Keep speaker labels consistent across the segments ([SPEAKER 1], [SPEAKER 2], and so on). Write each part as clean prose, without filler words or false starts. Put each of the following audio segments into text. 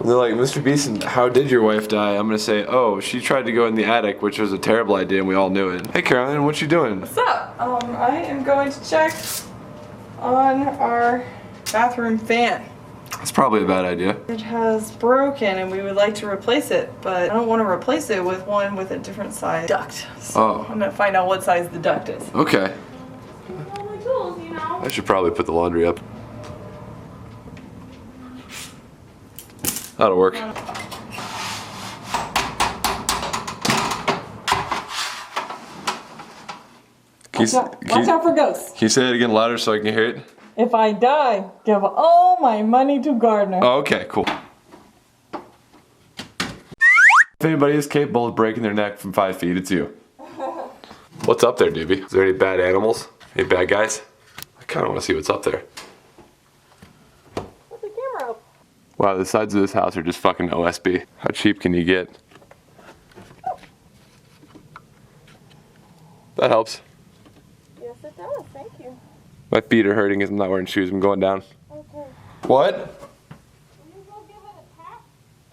[SPEAKER 1] And they're like, Mr. Beeson, how did your wife die? I'm gonna say, oh, she tried to go in the attic, which was a terrible idea, and we all knew it. Hey, Caroline, what you doing?
[SPEAKER 2] What's up? I am going to check on our bathroom fan.
[SPEAKER 1] That's probably a bad idea.
[SPEAKER 2] It has broken, and we would like to replace it, but I don't want to replace it with one with a different size duct. So I'm gonna find out what size the duct is.
[SPEAKER 1] Okay.
[SPEAKER 2] All my tools, you know.
[SPEAKER 1] I should probably put the laundry up. That'll work.
[SPEAKER 2] Watch out for ghosts.
[SPEAKER 1] Can you say it again louder so I can hear it?
[SPEAKER 2] If I die, give all my money to Gardner.
[SPEAKER 1] Oh, okay, cool. If anybody is capable of breaking their neck from 5 feet, it's you. What's up there, Doobie? Is there any bad animals? Any bad guys? I kind of want to see what's up there.
[SPEAKER 2] Put the camera up.
[SPEAKER 1] Wow, the sides of this house are just fucking OSB. How cheap can you get? That helps.
[SPEAKER 2] Yes, it does. Thank you.
[SPEAKER 1] My feet are hurting as I'm not wearing shoes. I'm going down.
[SPEAKER 2] Okay.
[SPEAKER 1] What?
[SPEAKER 2] Will you go give it a tap?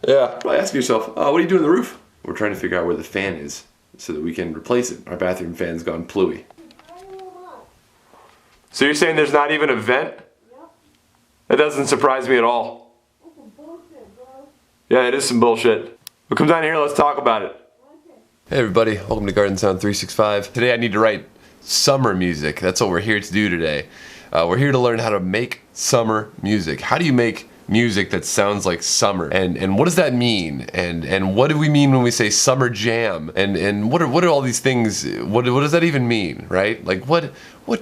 [SPEAKER 1] Yeah. Probably ask yourself, what are you doing on the roof? We're trying to figure out where the fan is so that we can replace it. Our bathroom fan's gone plooey. So you're saying there's not even a vent?
[SPEAKER 2] Yep.
[SPEAKER 1] That doesn't surprise me at all.
[SPEAKER 2] That's some bullshit, bro.
[SPEAKER 1] Yeah, it is some bullshit. Well, come down here, let's talk about it.
[SPEAKER 2] Okay.
[SPEAKER 1] Hey everybody, welcome to Garden Sound 365. Today I need to write summer music. That's what we're here to do today. We're here to learn how to make summer music. How do you make music that sounds like summer? And what does that mean? And what do we mean when we say summer jam? And what are all these things? What does that even mean, right? Like what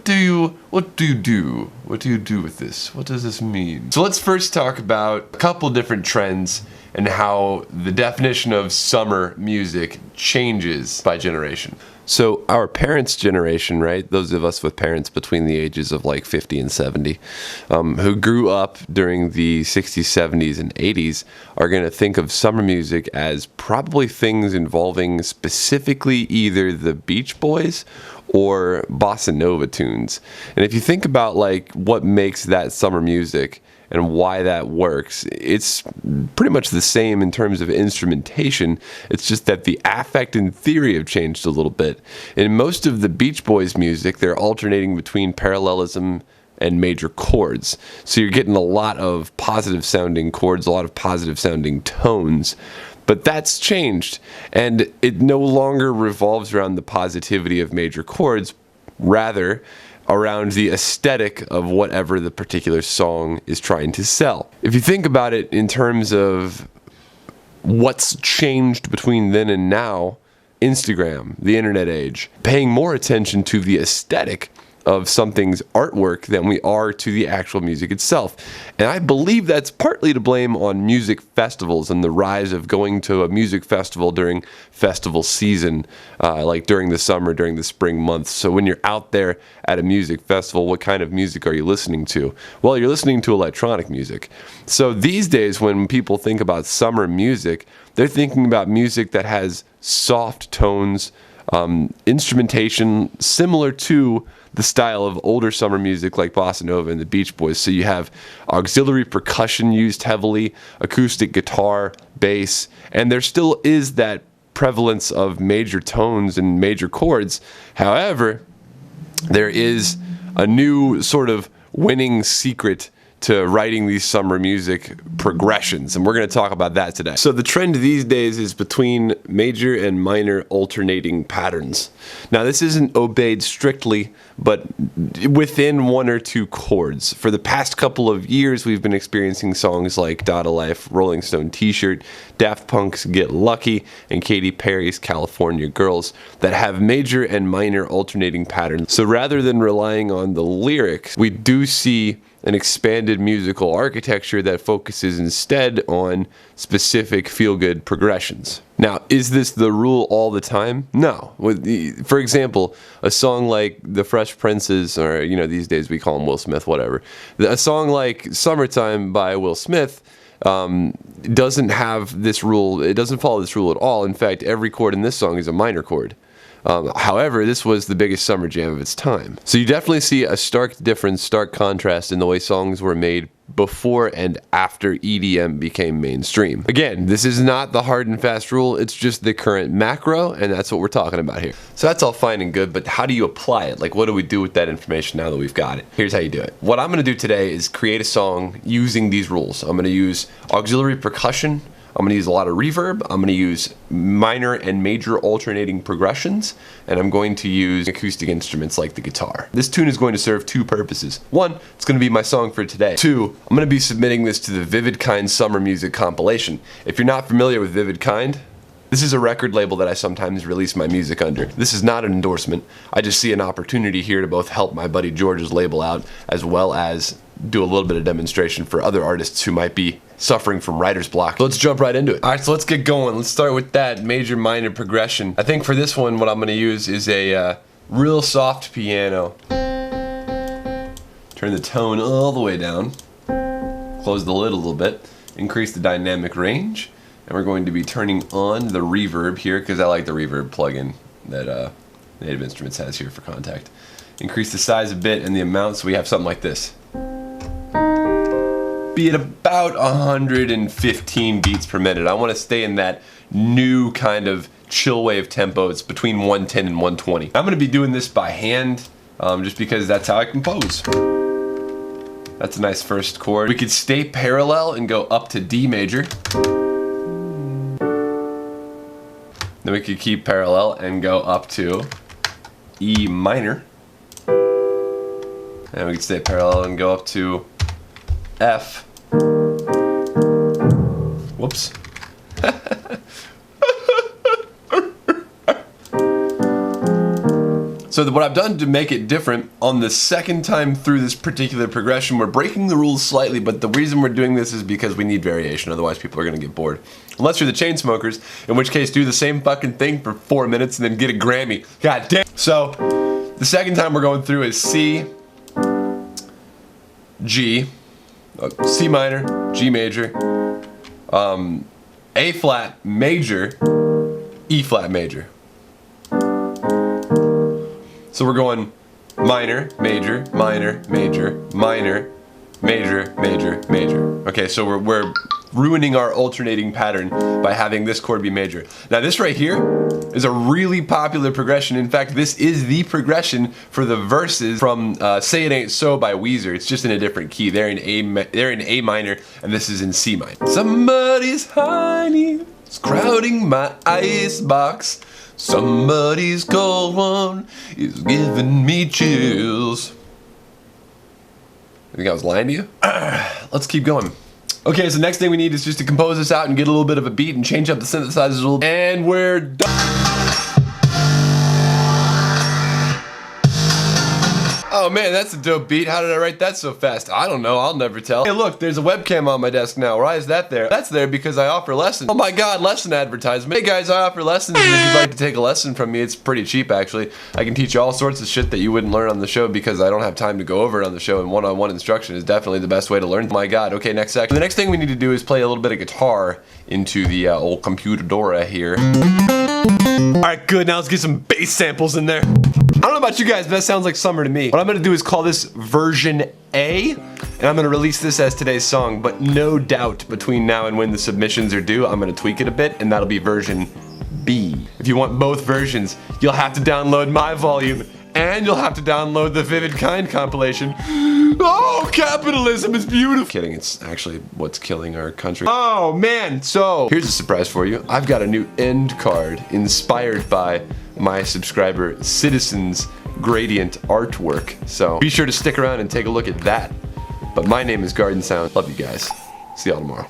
[SPEAKER 1] do you do? What do you do with this? What does this mean? So let's first talk about a couple different trends and how the definition of summer music changes by generation. So our parents' generation, right, those of us with parents between the ages of like 50 and 70, who grew up during the 60s, 70s, and 80s, are going to think of summer music as probably things involving specifically either the Beach Boys or bossa nova tunes. And if you think about like what makes that summer music and why that works, it's pretty much the same in terms of instrumentation. It's just that the affect and theory have changed a little bit. In most of the Beach Boys music, they're alternating between parallelism and major chords. So you're getting a lot of positive sounding chords, a lot of positive sounding tones. But that's changed, and it no longer revolves around the positivity of major chords, rather around the aesthetic of whatever the particular song is trying to sell. If you think about it in terms of what's changed between then and now, Instagram, the internet age, paying more attention to the aesthetic of something's artwork than we are to the actual music itself. And I believe that's partly to blame on music festivals and the rise of going to a music festival during festival season, like during the summer, during the spring months. So when you're out there at a music festival, what kind of music are you listening to? Well, you're listening to electronic music. So these days when people think about summer music, they're thinking about music that has soft tones, instrumentation similar to the style of older summer music like bossa nova and the Beach Boys. So you have auxiliary percussion used heavily, acoustic guitar, bass, and there still is that prevalence of major tones and major chords. However, there is a new sort of winning secret to writing these summer music progressions, and we're going to talk about that today. So the trend these days is between major and minor alternating patterns. Now this isn't obeyed strictly, but within one or two chords. For the past couple of years, we've been experiencing songs like Dada Life, Rolling Stone T-Shirt, Daft Punk's Get Lucky, and Katy Perry's California Girls that have major and minor alternating patterns. So rather than relying on the lyrics, we do see an expanded musical architecture that focuses instead on specific feel-good progressions. Now, is this the rule all the time? No. For example, a song like The Fresh Prince's, or these days we call him Will Smith, whatever. A song like Summertime by Will Smith doesn't have this rule. It doesn't follow this rule at all. In fact, every chord in this song is a minor chord. However, this was the biggest summer jam of its time. So you definitely see a stark difference, stark contrast in the way songs were made before and after EDM became mainstream. Again, this is not the hard and fast rule, it's just the current macro, and that's what we're talking about here. So that's all fine and good, but how do you apply it? Like, what do we do with that information now that we've got it? Here's how you do it. What I'm gonna do today is create a song using these rules. I'm gonna use auxiliary percussion, I'm going to use a lot of reverb, I'm going to use minor and major alternating progressions, and I'm going to use acoustic instruments like the guitar. This tune is going to serve two purposes. One, it's going to be my song for today. Two, I'm going to be submitting this to the Vivid Kind Summer Music compilation. If you're not familiar with Vivid Kind, this is a record label that I sometimes release my music under. This is not an endorsement. I just see an opportunity here to both help my buddy George's label out, as well as do a little bit of demonstration for other artists who might be suffering from writer's block. So let's jump right into it. Alright, so let's get going. Let's start with that major minor progression. I think for this one, what I'm going to use is a real soft piano. Turn the tone all the way down. Close the lid a little bit. Increase the dynamic range. And we're going to be turning on the reverb here, because I like the reverb plugin that Native Instruments has here for Contact. Increase the size a bit and the amount, so we have something like this. Be at about 115 beats per minute. I want to stay in that new kind of chill wave tempo. It's between 110 and 120. I'm going to be doing this by hand, just because that's how I compose. That's a nice first chord. We could stay parallel and go up to D major. Then we could keep parallel and go up to E minor. And we could stay parallel and go up to F. Whoops. So what I've done to make it different, on the second time through this particular progression, we're breaking the rules slightly, but the reason we're doing this is because we need variation, otherwise people are going to get bored. Unless you're the Chainsmokers, in which case do the same fucking thing for 4 minutes and then get a Grammy. God damn. So, the second time we're going through is C, G, C minor, G major, A flat major, E flat major. So we're going minor, major, minor, major, minor, major, major, major. Okay, so we're ruining our alternating pattern by having this chord be major. Now this right here is a really popular progression. In fact, this is the progression for the verses from Say It Ain't So by Weezer. It's just in a different key. They're in A minor, and this is in C minor. Somebody's honey is crowding my icebox. Somebody's cold one is giving me chills. You think I was lying to you? Let's keep going. Okay, so next thing we need is just to compose this out and get a little bit of a beat and change up the synthesizers a little. And we're done. Oh man, that's a dope beat. How did I write that so fast? I don't know, I'll never tell. Hey look, there's a webcam on my desk now. Why is that there? That's there because I offer lessons. Oh my god, lesson advertisement. Hey guys, I offer lessons, and if you'd like to take a lesson from me, it's pretty cheap actually. I can teach you all sorts of shit that you wouldn't learn on the show because I don't have time to go over it on the show, and one-on-one instruction is definitely the best way to learn. Oh my god, okay, next section. The next thing we need to do is play a little bit of guitar into the old computadora here. Alright, good, now let's get some bass samples in there. I don't know about you guys, but that sounds like summer to me. What I'm gonna do is call this version A, and I'm gonna release this as today's song, but no doubt between now and when the submissions are due, I'm gonna tweak it a bit, and that'll be version B. If you want both versions, you'll have to download my volume, and you'll have to download the Vivid Kind compilation. Oh, capitalism is beautiful. Kidding, it's actually what's killing our country. Oh man, so here's a surprise for you. I've got a new end card inspired by my subscriber Citizen's gradient artwork. So be sure to stick around and take a look at that. But my name is GARDNSOUND. Love you guys. See y'all tomorrow.